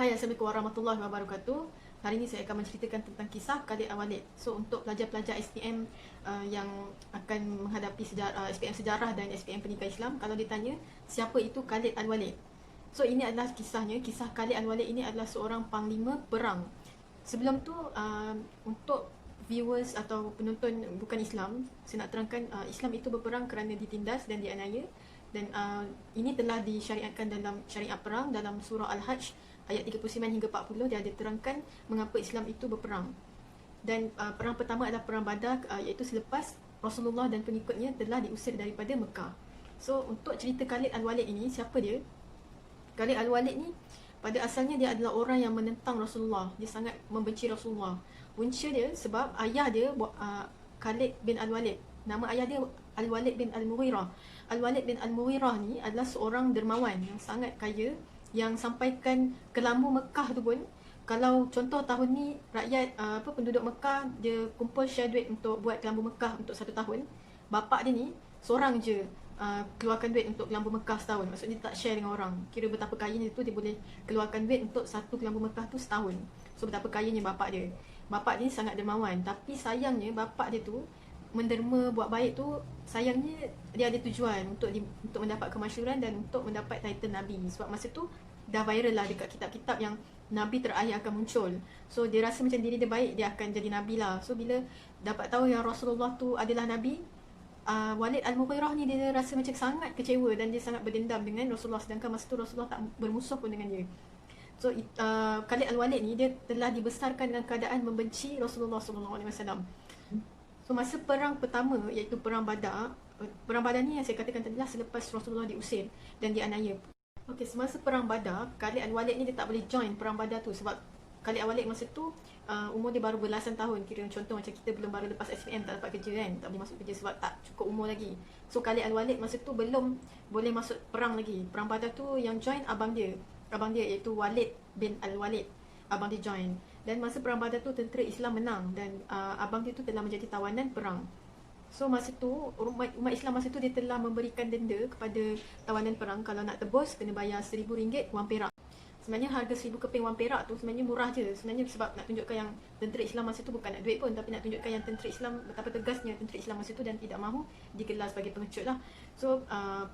Hai, Assalamualaikum warahmatullahi wabarakatuh. Hari ini saya akan menceritakan tentang kisah Khalid Al-Walid. So, untuk pelajar-pelajar SPM yang akan menghadapi SPM Sejarah dan SPM Pendidikan Islam, kalau ditanya siapa itu Khalid Al-Walid. So, ini adalah kisahnya. Kisah Khalid Al-Walid ini adalah seorang panglima perang. Sebelum tu, untuk viewers atau penonton bukan Islam, saya nak terangkan Islam itu berperang kerana ditindas dan dianiaya. Dan ini telah disyariatkan dalam syariat perang dalam surah Al-Hajj ayat 39 hingga 40. Dia ada terangkan mengapa Islam itu berperang. Dan perang pertama adalah perang Badar, iaitu selepas Rasulullah dan pengikutnya telah diusir daripada Mekah. So, untuk cerita Khalid Al-Walid ini, siapa dia? Khalid Al-Walid ni pada asalnya dia adalah orang yang menentang Rasulullah. Dia sangat membenci Rasulullah. Punca dia sebab ayah dia Khalid bin Al-Walid. Nama ayah dia Al-Walid bin Al-Mughirah. Al-Walid bin Al-Mughirah ni adalah seorang dermawan yang sangat kaya, yang sampaikan ke lambu Mekah tu pun, kalau contoh tahun ni rakyat penduduk Mekah dia kumpul share duit untuk buat kelambu Mekah untuk 1 tahun, bapak dia ni seorang je keluarkan duit untuk kelambu Mekah setahun. Maksudnya dia tak share dengan orang. Kira betapa kayanya tu, dia boleh keluarkan duit untuk satu kelambu Mekah tu setahun. So betapa kayanya bapak dia. Bapak dia ni sangat dermawan, tapi sayangnya bapak dia tu menderma buat baik tu, sayangnya dia ada tujuan untuk mendapat kemasyhuran dan untuk mendapat title Nabi. Sebab masa tu dah viral lah dekat kitab-kitab yang Nabi terakhir akan muncul. So dia rasa macam diri dia baik, dia akan jadi Nabi lah. So bila dapat tahu yang Rasulullah tu adalah Nabi, Walid Al-Mughirah ni dia rasa macam sangat kecewa dan dia sangat berdendam dengan Rasulullah, sedangkan masa tu Rasulullah tak bermusuh pun dengan dia. So Khalid Al-Walid ni dia telah dibesarkan dengan keadaan membenci Rasulullah SAW. So masa perang pertama, iaitu perang Badar. Perang Badar ni yang saya katakan tadi lah selepas Rasulullah diusir dan dianiaya. Okey, semasa perang Badar, Khalid Al-Walid ni dia tak boleh join perang Badar tu sebab Khalid Al-Walid masa tu umur dia baru belasan tahun. Kira contoh macam kita belum baru lepas SPM tak dapat kerja kan, tak boleh masuk kerja sebab tak cukup umur lagi. So Khalid Al-Walid masa tu belum boleh masuk perang lagi. Perang Badar tu yang join abang dia iaitu Walid bin Al-Walid. Abang dia join. Dan masa perang Badar tu tentera Islam menang dan abang dia tu telah menjadi tawanan perang. So masa tu umat Islam masa tu dia telah memberikan denda kepada tawanan perang. Kalau nak tebus kena bayar RM1,000 wang perak. Sebenarnya harga 1,000 keping wang perak tu sebenarnya murah je. Sebenarnya sebab nak tunjukkan yang tentera Islam masa tu bukan nak duit pun, tapi nak tunjukkan yang tentera Islam betapa tegasnya tentera Islam masa tu dan tidak mahu digelar sebagai pengecut lah. So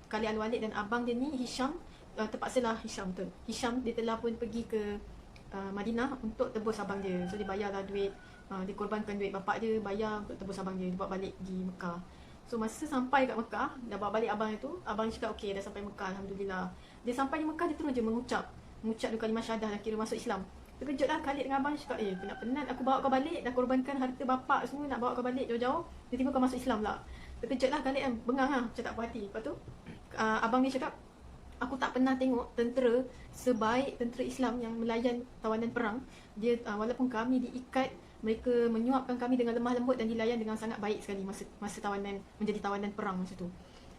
Khalid Al-Walid dan abang dia ni Hisham, terpaksalah Hisham dia telah pun pergi ke Madinah untuk tebus abang dia. So dia bayarlah duit, dia korbankan duit bapak dia, bayar untuk tebus abang dia bawa balik di Mekah. So masa sampai kat Mekah, dah bawa balik abang itu, abang cakap okey dah sampai Mekah, Alhamdulillah. Dia sampai di Mekah, dia terus je mengucap dua kalimah syahadah, dah kira masuk Islam. Terkejut lah Khalid dengan abang, cakap penat-penat aku bawa kau balik, dah korbankan harta bapak semua nak bawa kau balik jauh-jauh, tiba-tiba kau masuk Islam lah. Terkejut lah Khalid kan, bengang lah, macam tak puas hati. Lepas tu abang ni cakap, aku tak pernah tengok tentera sebaik tentera Islam yang melayan tawanan perang. Dia walaupun kami diikat, mereka menyuapkan kami dengan lemah lembut dan dilayan dengan sangat baik sekali masa tawanan, menjadi tawanan perang masa tu.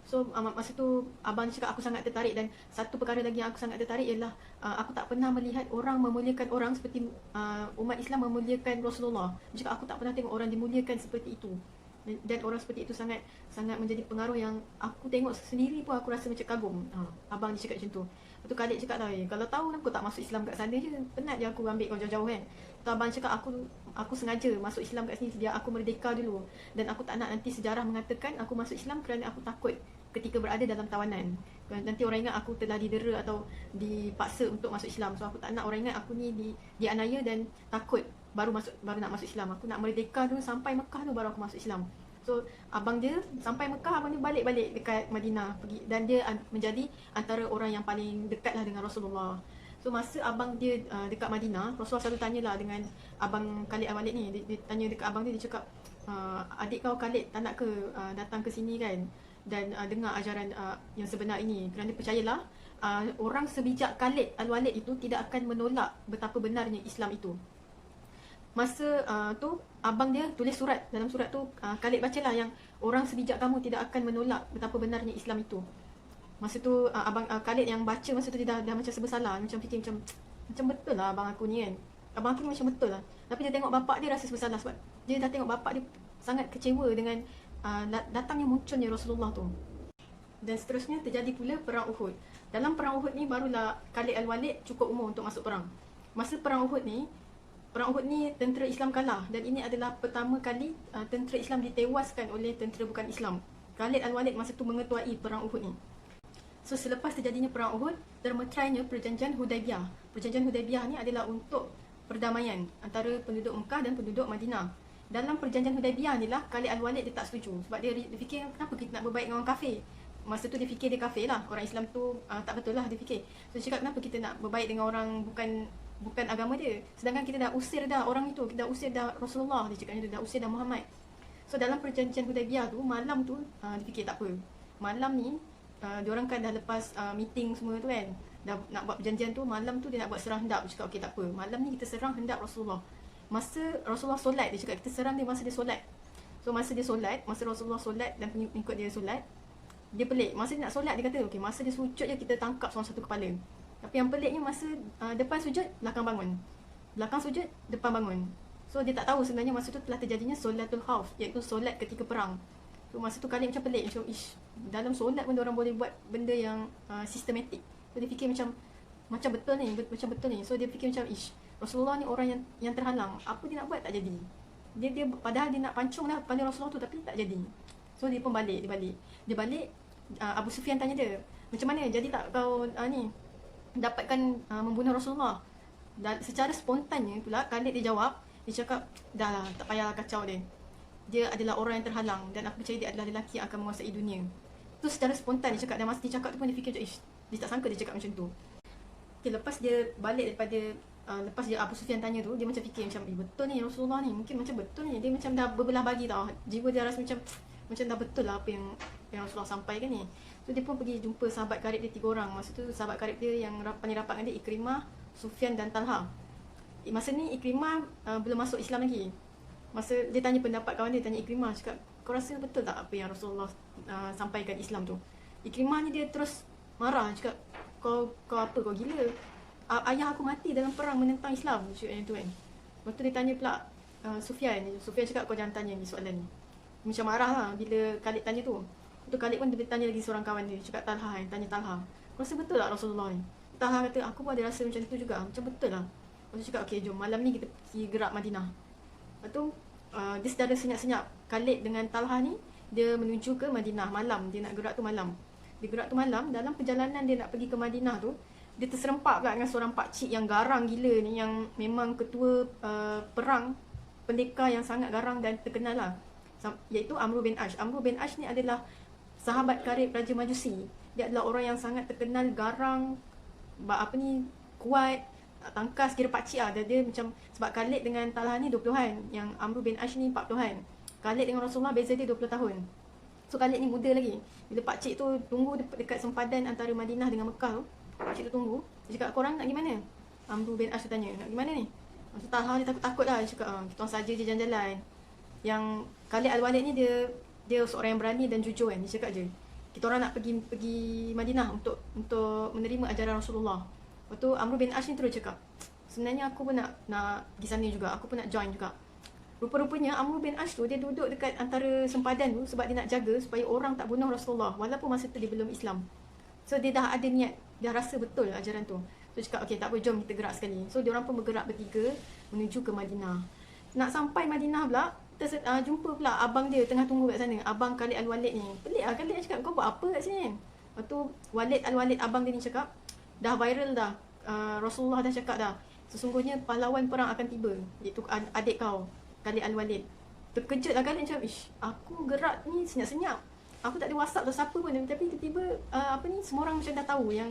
So masa tu abang cakap aku sangat tertarik, dan satu perkara lagi yang aku sangat tertarik ialah aku tak pernah melihat orang memuliakan orang seperti umat Islam memuliakan Rasulullah. Dia cakap aku tak pernah tengok orang dimuliakan seperti itu. Dan orang seperti itu sangat menjadi pengaruh yang aku tengok sendiri pun aku rasa macam kagum. Abang dia cakap macam tu. Lepas tu Khalid cakap lah, kalau tahu aku tak masuk Islam kat sana je, penat je aku ambil kau jauh-jauh kan. Tu abang cakap aku sengaja masuk Islam kat sini biar aku merdeka dulu, dan aku tak nak nanti sejarah mengatakan aku masuk Islam kerana aku takut ketika berada dalam tawanan. Nanti orang ingat aku telah didera atau dipaksa untuk masuk Islam. So aku tak nak orang ingat aku ni dianiaya dan takut baru nak masuk Islam. Aku nak merdeka dulu sampai Mekah tu baru aku masuk Islam. So abang dia sampai Mekah, abang dia balik dekat Madinah pergi, dan dia menjadi antara orang yang paling dekat lah dengan Rasulullah. So masa abang dia dekat Madinah, Rasulullah selalu tanyalah dengan abang Khalid Al-Walid ni. Dia tanya dekat abang dia cakap, adik kau Khalid tak nak ke datang ke sini kan, dan dengar ajaran yang sebenar ini. Kerana percayalah, orang sebijak Khalid Al-Walid itu tidak akan menolak betapa benarnya Islam itu. Masa tu abang dia tulis surat. Dalam surat tu Khalid bacalah yang orang sebijak kamu tidak akan menolak betapa benarnya Islam itu. Masa tu abang Khalid yang baca masa tu dia dah macam serba salah, macam fikir macam betul lah abang aku ni kan. Abang aku ni macam betul lah. Tapi dia tengok bapak dia rasa serba salah sebab dia dah tengok bapak dia sangat kecewa dengan datangnya munculnya Rasulullah tu. Dan seterusnya terjadi pula perang Uhud. Dalam perang Uhud ni barulah Khalid Al-Walid cukup umur untuk masuk perang. Masa Perang Uhud ni tentera Islam kalah, dan ini adalah pertama kali tentera Islam ditewaskan oleh tentera bukan Islam. Khalid Al-Walid masa tu mengetuai Perang Uhud ni. So selepas terjadinya Perang Uhud, termeterainya Perjanjian Hudaibiyah. Perjanjian Hudaibiyah ni adalah untuk perdamaian antara penduduk Mekah dan penduduk Madinah. Dalam Perjanjian Hudaibiyah ni lah Khalid Al-Walid dia tak setuju, sebab dia fikir kenapa kita nak berbaik dengan orang kafir. Masa tu dia fikir dia kafir lah, orang Islam tu tak betul lah dia fikir. So dia cakap kenapa kita nak berbaik dengan orang bukan agama dia, sedangkan kita dah usir dah orang itu, kita dah usir dah Rasulullah, dia cakap dia dah usir dah Muhammad. So dalam Perjanjian Hudaibiyah tu, malam tu dia fikir tak apa, malam ni diorang kan dah lepas meeting semua tu kan, dah nak buat perjanjian tu, malam tu dia nak buat serang hendap. Dia cakap okey tak apa, malam ni kita serang hendap Rasulullah. Masa Rasulullah solat, dia cakap kita serang dia masa dia solat. So masa dia solat, masa Rasulullah solat dan pengikut dia solat, dia pelik. Masa dia nak solat, dia kata okey, masa dia sujud je kita tangkap seorang satu kepala. Tapi yang peliknya masa depan sujud, belakang bangun. Belakang sujud, depan bangun. So dia tak tahu sebenarnya masa tu telah terjadinya solatul khauf, iaitu solat ketika perang. So masa tu Khalid macam pelik, macam dalam solat pun orang boleh buat benda yang sistematik. So dia fikir macam betul ni, macam betul ni. So dia fikir macam Rasulullah ni orang yang terhalang, apa dia nak buat tak jadi. Dia padahal dia nak pancung dah pada Rasulullah tu, tapi tak jadi. So dia pun balik. Dia balik, Abu Sufyan tanya dia, macam mana jadi tak kau ni dapatkan membunuh Rasulullah. Dan secara spontannya pula Khalid dia jawab, dia cakap dah lah, tak payah kacau dia adalah orang yang terhalang dan aku percaya dia adalah lelaki yang akan menguasai dunia. Tu secara spontan dia cakap, dan masa dia cakap tu pun dia fikir dia tak sangka dia cakap macam tu. Okay, lepas dia balik daripada lepas dia Abu Sufyan tanya tu, dia macam fikir macam betul ni Rasulullah ni, mungkin macam betul ni, dia macam dah berbelah bagi tau. Jiwa dia rasa macam dah betul lah apa yang Rasulullah sampaikan ni. So dia pun pergi jumpa sahabat karib dia 3 orang. Masa tu sahabat karib dia yang paling rapat dengan dia, Ikrimah, Sufyan dan Talha. Masa ni Ikrimah belum masuk Islam lagi. Masa dia tanya pendapat kawan dia, tanya Ikrimah, cakap kau rasa betul tak apa yang Rasulullah sampaikan Islam tu? Ikrimah ni dia terus marah, cakap kau apa, kau gila, ayah aku mati dalam perang menentang Islam, cakap yang tu kan. Lepas tu dia tanya pula Sufyan cakap kau jangan tanya ni soalan ni. Macam marah lah bila Khalid tanya tu. Lepas tu Khalid pun dia tanya lagi seorang kawan dia, cakap Talha, yang tanya Talha, kau rasa betul tak Rasulullah ni? Talha kata aku pun ada rasa macam tu juga, macam betul lah. Lepas tu cakap okey jom malam ni kita pergi gerak Madinah. Lepas tu dia sedara senyap-senyap, Khalid dengan Talha ni dia menuju ke Madinah malam, dia nak gerak tu malam. Dia gerak tu malam, dalam perjalanan dia nak pergi ke Madinah tu, dia terserempak pula dengan seorang pakcik yang garang gila ni, yang memang ketua perang pendekar yang sangat garang dan terkenal lah, iaitu Amr bin Ash. Amr bin Ash ni adalah sahabat karib Raja Majusi. Dia adalah orang yang sangat terkenal, garang, kuat, tangkas, kira pakcik lah. Dia macam, sebab Khalid dengan Talha ni 20-an, yang Amr bin Ash ni 40-an. Khalid dengan Rasulullah beza dia 20 tahun. So Khalid ni muda lagi. Bila pakcik tu tunggu dekat sempadan antara Madinah dengan Mekah tu, pakcik tu tunggu, dia cakap korang nak pergi mana? Amr bin Ash tanya, nak pergi mana ni? Masa Talha dia takut-takut lah, dia cakap kita orang saja je jalan-jalan. Yang Khalid Al-Walid ni dia seorang yang berani dan jujur kan. Dia cakap je, kita orang nak pergi Madinah untuk menerima ajaran Rasulullah. Lepas tu Amr bin Ash ni terus cakap, sebenarnya aku pun nak pergi sana juga, aku pun nak join juga. Rupa-rupanya Amr bin Ash tu dia duduk dekat antara sempadan tu sebab dia nak jaga supaya orang tak bunuh Rasulullah walaupun masa tu dia belum Islam. So dia dah ada niat, dia rasa betul ajaran tu. So cakap okey tak apa, jom kita gerak sekali. So diorang pun bergerak bertiga menuju ke Madinah. Nak sampai Madinah pula, jumpa pula abang dia tengah tunggu kat sana, abang Khalid Al-Walid ni. Pelik lah, Khalid cakap kau buat apa kat sini kan? Lepas tu Walid Al-Walid, abang dia ni cakap, dah viral dah, Rasulullah dah cakap dah, sesungguhnya pahlawan perang akan tiba, iaitu adik kau Khalid Al-Walid. Terkejut lah Khalid macam, aku gerak ni senyap-senyap, aku tak ada WhatsApp atau siapa pun, tapi tiba-tiba semua orang macam dah tahu yang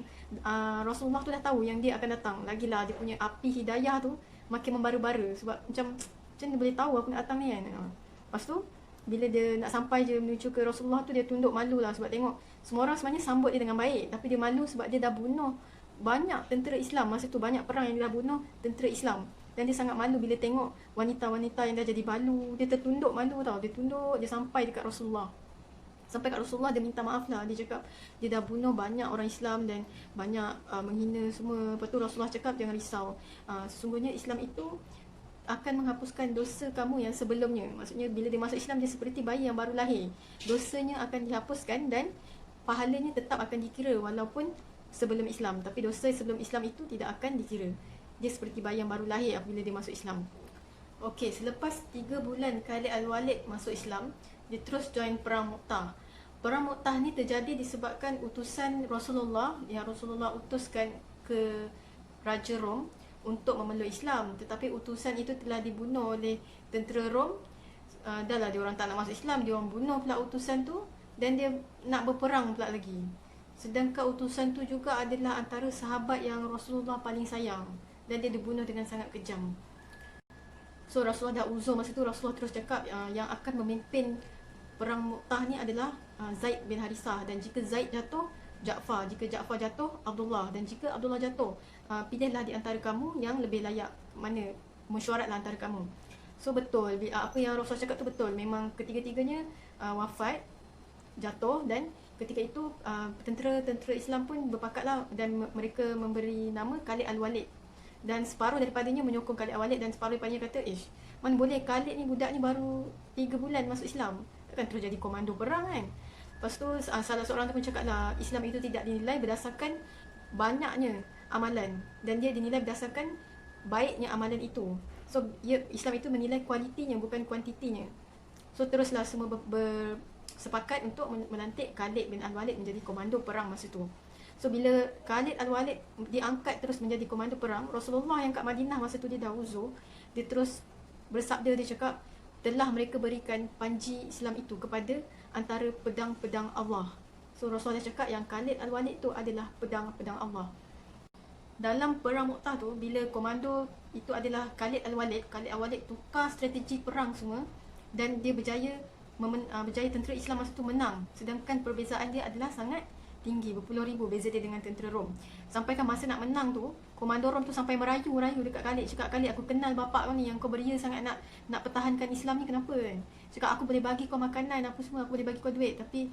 Rasulullah tu dah tahu yang dia akan datang. Lagilah dia punya api hidayah tu makin membara-bara, sebab macam dia boleh tahu aku nak datang ni kan. Lepas tu bila dia nak sampai je menuju ke Rasulullah tu, dia tunduk malu lah sebab tengok semua orang sebenarnya sambut dia dengan baik, tapi dia malu sebab dia dah bunuh banyak tentera Islam. Masa tu banyak perang yang dia dah bunuh tentera Islam, dan dia sangat malu bila tengok wanita-wanita yang dah jadi balu. Dia tertunduk malu tau, dia tunduk, dia sampai dekat Rasulullah. Sampai kat Rasulullah, dia minta maaf lah. Dia cakap dia dah bunuh banyak orang Islam dan banyak menghina semua. Lepas tu Rasulullah cakap jangan risau, sesungguhnya Islam itu akan menghapuskan dosa kamu yang sebelumnya. Maksudnya bila dia masuk Islam, dia seperti bayi yang baru lahir. Dosanya akan dihapuskan dan pahalanya tetap akan dikira walaupun sebelum Islam. Tapi dosa sebelum Islam itu tidak akan dikira. dia seperti bayi yang baru lahir apabila dia masuk Islam. Okey, selepas 3 bulan Khalid Al-Walid masuk Islam, dia terus join perang Mu'tah. Perang Mu'tah ni terjadi disebabkan utusan Rasulullah yang Rasulullah utuskan ke Raja Rom untuk memeluk Islam, tetapi utusan itu telah dibunuh oleh tentera Rom. Dah lah dia orang tak nak masuk Islam, dia orang bunuh pula utusan tu dan dia nak berperang pula lagi. Sedangkan utusan tu juga adalah antara sahabat yang Rasulullah paling sayang dan dia dibunuh dengan sangat kejam. So Rasulullah dah uzur masa tu, Rasulullah terus cakap yang akan memimpin perang Mu'tah ni adalah Zaid bin Harisah, dan jika Zaid jatuh, Ja'far, jika Ja'far jatuh, Abdullah, dan jika Abdullah jatuh, pilihlah di antara kamu yang lebih layak, mana mesyuaratlah antara kamu. So betul, apa yang Rasulullah cakap tu betul, memang ketiga-tiganya wafat, jatuh, dan ketika itu tentera Islam pun berpakatlah dan mereka memberi nama Khalid Al-Walid. Dan separuh daripadanya menyokong Khalid Al-Walid dan separuh daripadanya kata, mana boleh, Khalid ni budak ni baru 3 bulan masuk Islam, takkan terus jadi komando perang kan. Lepas tu salah seorang tu pun cakap lah, Islam itu tidak dinilai berdasarkan banyaknya amalan, dan dia dinilai berdasarkan baiknya amalan itu. So Islam itu menilai kualitinya bukan kuantitinya. So teruslah semua bersepakat untuk melantik Khalid bin Al-Walid menjadi komando perang masa tu. So bila Khalid Al-Walid diangkat terus menjadi komando perang, Rasulullah yang kat Madinah masa tu dia dah uzur, dia terus bersabda, dia cakap, telah mereka berikan panji Islam itu kepada antara pedang-pedang Allah. So Rasulullah cakap yang Khalid Al-Walid tu adalah pedang-pedang Allah. Dalam perang Mu'tah tu, bila komando itu adalah Khalid Al-Walid, Khalid Al-Walid tukar strategi perang semua dan dia berjaya tentera Islam masa tu menang. Sedangkan perbezaan dia adalah sangat tinggi, berpuluh ribu beza dia dengan tentera Rom. Sampaikan masa nak menang tu, komando Rom tu sampai merayu dekat Khalid, cakap, Khalid, aku kenal bapak kau ni yang kau beria sangat nak pertahankan Islam ni, kenapa kan? Cakap, aku boleh bagi kau makanan apa semua, aku boleh bagi kau duit, tapi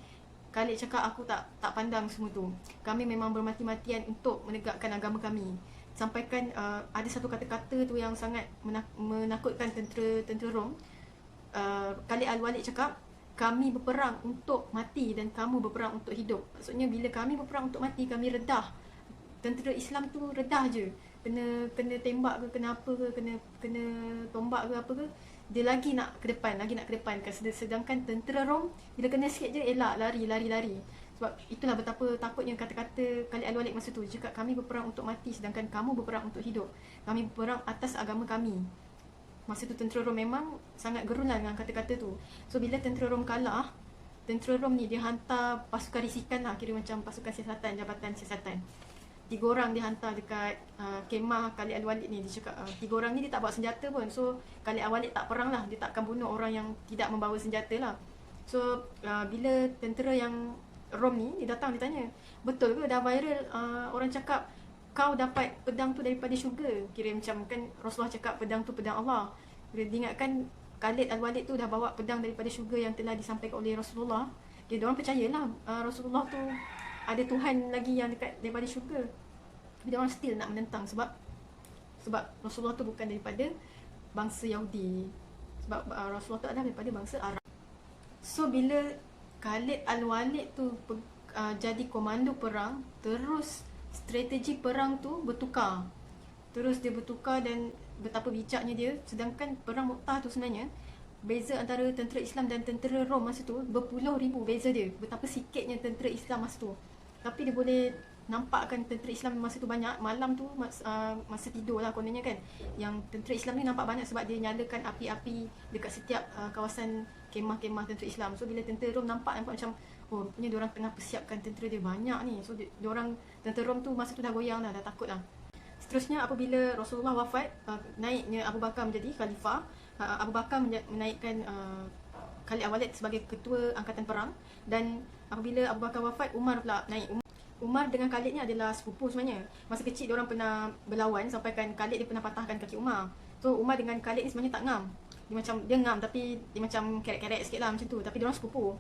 Khalid cakap, aku tak pandang semua tu. Kami memang bermati-matian untuk menegakkan agama kami. Sampaikan ada satu kata-kata tu yang sangat menakutkan tentera Rom. Khalid Al-Walid cakap, kami berperang untuk mati dan kamu berperang untuk hidup. Maksudnya bila kami berperang untuk mati, kami redah. Tentera Islam tu redah je. Kena tembak ke, kena apa ke, kena tombak ke apa ke, dia lagi nak ke depan. Sedangkan tentera Rom, bila kena sikit je, elak, lari. Sebab itulah betapa takutnya kata-kata Khalid Al-Walid masa tu. Dia cakap, kami berperang untuk mati sedangkan kamu berperang untuk hidup. Kami berperang atas agama kami. Masa tu tentera Rom memang sangat gerun lah dengan kata-kata tu. So bila tentera Rom kalah, tentera Rom ni dia hantar pasukan risikan lah, kira macam pasukan siasatan, jabatan siasatan. 3 orang dia hantar dekat kemah Khalid Al-Walid ni. Dia cakap 3 orang ni dia tak bawa senjata pun. So Khalid Al-Walid tak perang lah, dia takkan bunuh orang yang tidak membawa senjata lah. So bila tentera yang Rom ni dia datang, dia tanya, betul ke dah viral orang cakap kau dapat pedang tu daripada syurga? Kira macam kan Rasulullah cakap pedang tu pedang Allah. Bila diingatkan Khalid Al-Walid tu dah bawa pedang daripada syurga yang telah disampaikan oleh Rasulullah, dia orang percayalah Rasulullah tu ada Tuhan lagi yang dekat daripada syurga. Tapi dia orang still nak menentang sebab Rasulullah tu bukan daripada bangsa Yahudi. Sebab Rasulullah tu adalah daripada bangsa Arab. So bila Khalid Al-Walid tu jadi komando perang, terus strategi perang tu bertukar. Terus dia bertukar dan betapa bijaknya dia. Sedangkan perang Mu'tah tu sebenarnya, beza antara tentera Islam dan tentera Rom masa tu berpuluh ribu beza dia. Betapa sikitnya tentera Islam masa tu. Tapi dia boleh nampakkan tentera Islam masa tu banyak. Malam tu masa tidur lah kononnya kan, yang tentera Islam ni nampak banyak sebab dia nyalakan api-api dekat setiap kawasan kemah-kemah tentera Islam. So bila tentera Rom nampak macam, oh rupanya diorang tengah persiapkan tentera dia banyak ni. So diorang, tentera Rom tu masa tu dah goyang dah takut lah. Seterusnya apabila Rasulullah wafat, naiknya Abu Bakar menjadi khalifah. Abu Bakar menaikkan Khalid Al-Walid sebagai ketua angkatan perang. Dan apabila Abu Bakar wafat, Umar pula naik. Umar dengan Khalid ni adalah sepupu sebenarnya. Masa kecil diorang pernah berlawan, sampaikan Khalid dia pernah patahkan kaki Umar. So Umar dengan Khalid ni sebenarnya tak ngam. Dia ngam tapi dia macam kerek-kerek sikit lah macam tu. Tapi diorang sepupu.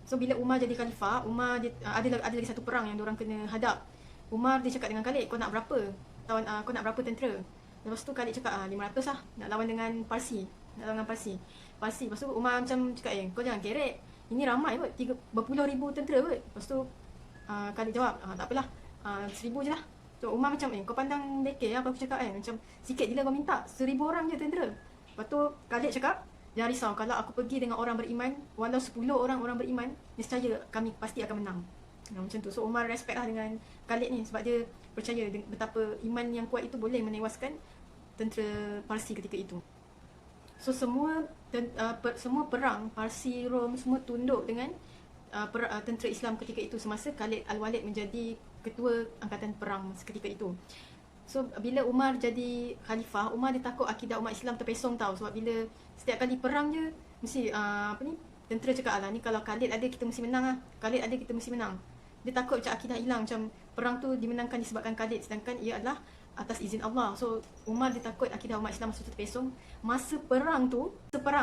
So bila Umar jadi khalifah, Umar dia, ada lagi satu perang yang diorang kena hadap. Umar dia cakap dengan Khalid, kau nak berapa? Kau nak berapa tentera? Lepas tu Khalid cakap 500 lah, nak lawan dengan Parsi. Lepas tu Umar macam cakap, kau jangan kerek, ini ramai kot, berpuluh ribu tentera kot. Lepas tu Khalid jawab, tak apalah, 1000 je lah. So Umar macam kau pandang leke apa aku cakap kan, macam sikit gila kau minta 1,000 orang je tentera. Lepas tu Khalid cakap, jangan risau, kalau aku pergi dengan orang beriman, walau 10 orang beriman, nescaya kami pasti akan menang. Macam tu. So Umar respect lah dengan Khalid ni, sebab dia percaya betapa iman yang kuat itu boleh menewaskan tentera Parsi ketika itu. So semua perang Parsi, Rom semua tunduk dengan tentera Islam ketika itu, semasa Khalid Al-Walid menjadi ketua angkatan perang ketika itu. So bila Umar jadi khalifah, Umar dia takut akidah umat Islam terpesong tau. Sebab bila setiap kali perang je mesti tentera cakap, alah ni kalau Khalid ada kita mesti menang lah, Khalid ada kita mesti menang. Dia takut macam akidah hilang, macam perang tu dimenangkan disebabkan Khalid, sedangkan ia adalah atas izin Allah. So Umar dia takut akidah umat Islam masa tu terpesong. Masa perang tu,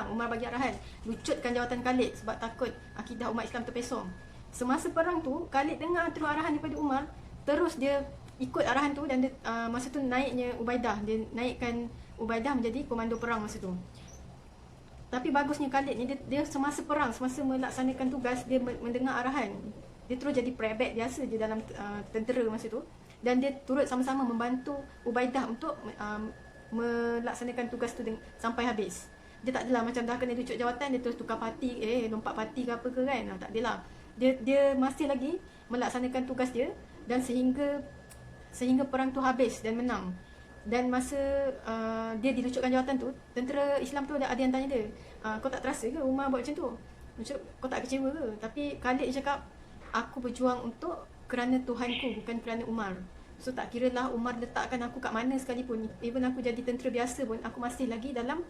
Umar bagi arahan lucutkan jawatan Khalid sebab takut akidah umat Islam terpesong. Semasa perang tu, Khalid dengar terus arahan daripada Umar, terus dia ikut arahan tu, dan dia, masa tu naiknya Ubaidah, dia naikkan Ubaidah menjadi komando perang masa tu. Tapi bagusnya Khalid ni, dia semasa perang, semasa melaksanakan tugas, dia mendengar arahan. Dia terus jadi prebet biasa je dalam tentera masa tu, dan dia turut sama-sama membantu Ubaidah untuk melaksanakan tugas tu sampai habis. Dia tak adalah macam dah kena lucut jawatan, dia terus tukar parti, lompat parti ke apa ke kan. Tak adalah. Dia masih lagi melaksanakan tugas dia, dan sehingga perang tu habis dan menang. Dan masa dia dilucutkan jawatan tu, tentera Islam tu ada yang tanya dia, kau tak terasa ke Umar buat macam tu? Kau tak kecewa ke? Tapi Khalid cakap, aku berjuang kerana Tuhanku, bukan kerana Umar. So tak kira lah Umar letakkan aku kat mana sekalipun, even aku jadi tentera biasa pun, aku masih lagi dalam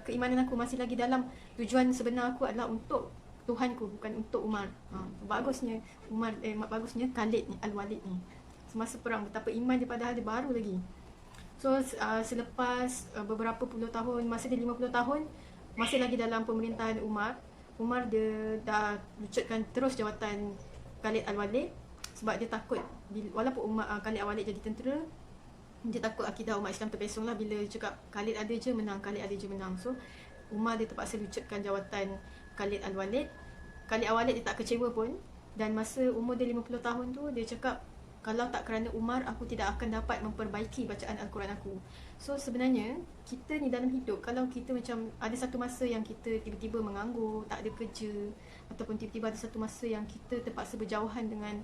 keimanan aku, masih lagi dalam tujuan sebenar aku adalah untuk Tuhanku, bukan untuk Umar. Bagusnya bagusnya Khalid ni, Al-Walid ni, semasa perang betapa iman dia, padahal dia baru lagi. So selepas beberapa puluh tahun, masa dia 50 tahun masih lagi dalam pemerintahan Umar dia dah lucutkan terus jawatan Khalid Al-Walid, sebab dia takut walaupun Khalid Al-Walid jadi tentera, dia takut akidah umat Islam terpesong lah. Bila cakap Khalid ada je menang, Khalid ada je menang. So Umar dia terpaksa lucutkan jawatan Khalid Al-Walid. Khalid Al-Walid dia tak kecewa pun, dan masa umur dia 50 tahun tu, dia cakap, kalau tak kerana Umar, aku tidak akan dapat memperbaiki bacaan Al-Quran aku. So sebenarnya kita ni dalam hidup, kalau kita macam ada satu masa yang kita tiba-tiba menganggur, tak ada kerja, ataupun tiba-tiba ada satu masa yang kita terpaksa berjauhan dengan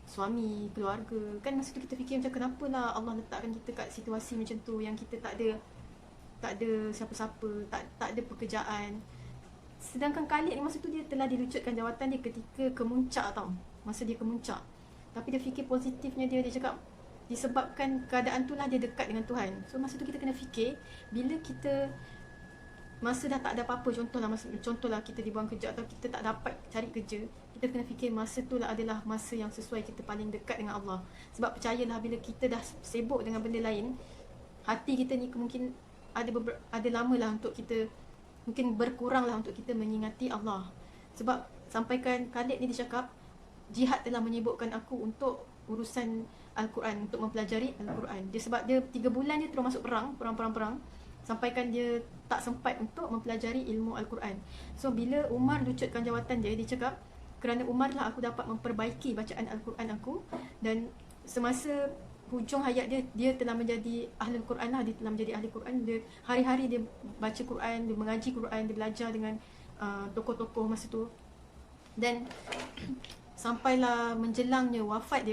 suami, keluarga, kan masa tu kita fikir macam kenapalah Allah letakkan kita kat situasi macam tu, yang kita tak ada siapa-siapa, tak ada pekerjaan. Sedangkan Khalid ni masa tu dia telah dilucutkan jawatan dia ketika kemuncak tau, masa dia kemuncak. Tapi dia fikir positifnya, dia cakap disebabkan keadaan tu lah dia dekat dengan Tuhan. So masa tu kita kena fikir, bila kita masa dah tak ada apa-apa, contohlah kita dibuang kerja atau kita tak dapat cari kerja, kita kena fikir masa tu lah adalah masa yang sesuai kita paling dekat dengan Allah. Sebab percayalah, bila kita dah sibuk dengan benda lain, hati kita ni mungkin ada lama lah untuk kita, mungkin berkurang lah untuk kita mengingati Allah. Sebab sampaikan Khalid ni dia cakap, jihad telah menyibukkan aku untuk urusan Al-Quran, untuk mempelajari Al-Quran. Sebab dia 3 bulan dia terus masuk perang, sampaikan dia tak sempat untuk mempelajari ilmu Al-Quran. So bila Umar lucutkan jawatan dia cakap, kerana Umar lah aku dapat memperbaiki bacaan Al-Quran aku. Dan semasa hujung hayat dia telah menjadi ahli Al-Quran lah, dia telah menjadi ahli Quran. Dia hari-hari dia baca Quran, dia mengaji Quran, dia belajar dengan tokoh-tokoh masa tu. Dan sampailah menjelangnya wafat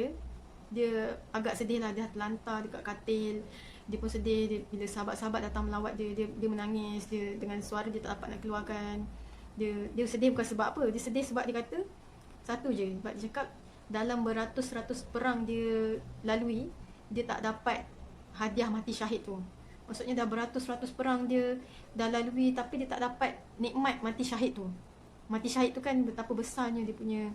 dia agak sedih lah, dia terlantar dekat katil. Dia pun sedih, bila sahabat-sahabat datang melawat dia menangis, dia dengan suara dia tak dapat nak keluarkan. Dia sedih bukan sebab apa, dia sedih sebab dia kata satu je, sebab dia cakap dalam beratus-ratus perang dia lalui, dia tak dapat hadiah mati syahid tu. Maksudnya dah beratus-ratus perang dia dah lalui, tapi dia tak dapat nikmat mati syahid tu. Mati syahid tu kan betapa besarnya dia punya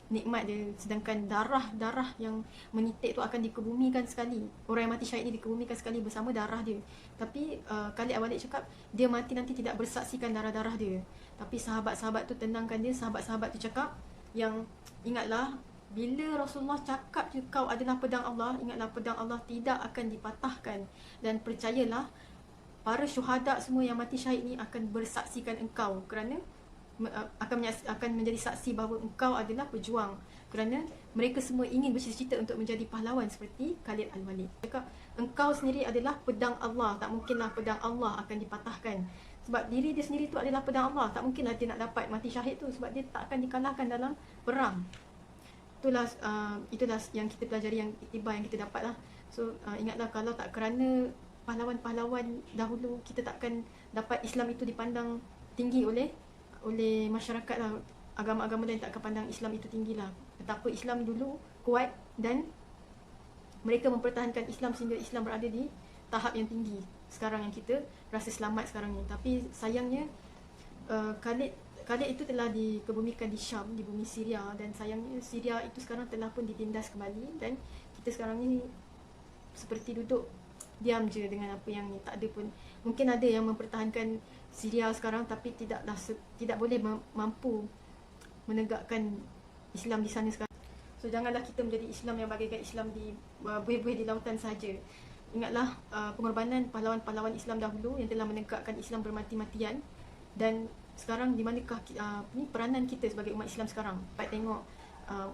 nikmat dia, sedangkan darah yang menitik tu akan dikebumikan sekali. Orang yang mati syahid ni dikebumikan sekali bersama darah dia. Tapi Khalid Al-Walid cakap dia mati nanti tidak bersaksikan darah-darah dia. Tapi sahabat-sahabat tu tenangkan dia. Sahabat-sahabat tu cakap yang, ingatlah bila Rasulullah cakap je kau adalah pedang Allah, ingatlah pedang Allah tidak akan dipatahkan. Dan percayalah, para syuhada semua yang mati syahid ni akan bersaksikan engkau, kerana akan menjadi saksi bahawa engkau adalah pejuang, kerana mereka semua ingin bercita-cita untuk menjadi pahlawan seperti Khalid Al-Walid. Engkau sendiri adalah pedang Allah, tak mungkinlah pedang Allah akan dipatahkan. Sebab diri dia sendiri tu adalah pedang Allah, tak mungkinlah dia nak dapat mati syahid tu, sebab dia tak akan dikalahkan dalam perang. Itulah yang kita pelajari, yang iktibar yang kita dapat lah. So ingatlah, kalau tak kerana pahlawan-pahlawan dahulu, kita takkan dapat Islam itu dipandang tinggi oleh masyarakat lah. Agama-agama lain tak akan pandang Islam itu tinggi lah. Betapa Islam dulu kuat dan mereka mempertahankan Islam sehingga Islam berada di tahap yang tinggi sekarang yang kita rasa selamat sekarang ni. Tapi sayangnya Khalid itu telah dikebumikan di Syam, di bumi Syria, dan sayangnya Syria itu sekarang telah pun ditindas kembali, dan kita sekarang ni seperti duduk diam je dengan apa yang ni. Tak ada pun, mungkin ada yang mempertahankan Syria sekarang, tapi tidak boleh mampu menegakkan Islam di sana sekarang. So janganlah kita menjadi Islam yang bagaikan Islam di buih-buih di lautan saja. Ingatlah pengorbanan pahlawan-pahlawan Islam dahulu yang telah menegakkan Islam bermati-matian, dan sekarang di manakah peranan kita sebagai umat Islam sekarang. Dapat tengok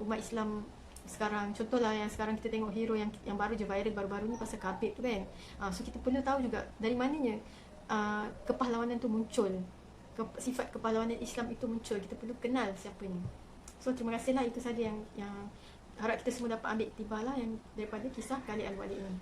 umat Islam sekarang, contohlah yang sekarang kita tengok hero yang baru je viral baru-baru ni pasal Khabib tu kan. So kita perlu tahu juga dari mananya kepahlawanan tu muncul, sifat kepahlawanan Islam itu muncul. Kita perlu kenal siapa ni. So terima kasihlah, itu saja yang harap kita semua dapat ambil iktibar lah yang daripada kisah Khalid Al-Walid ini.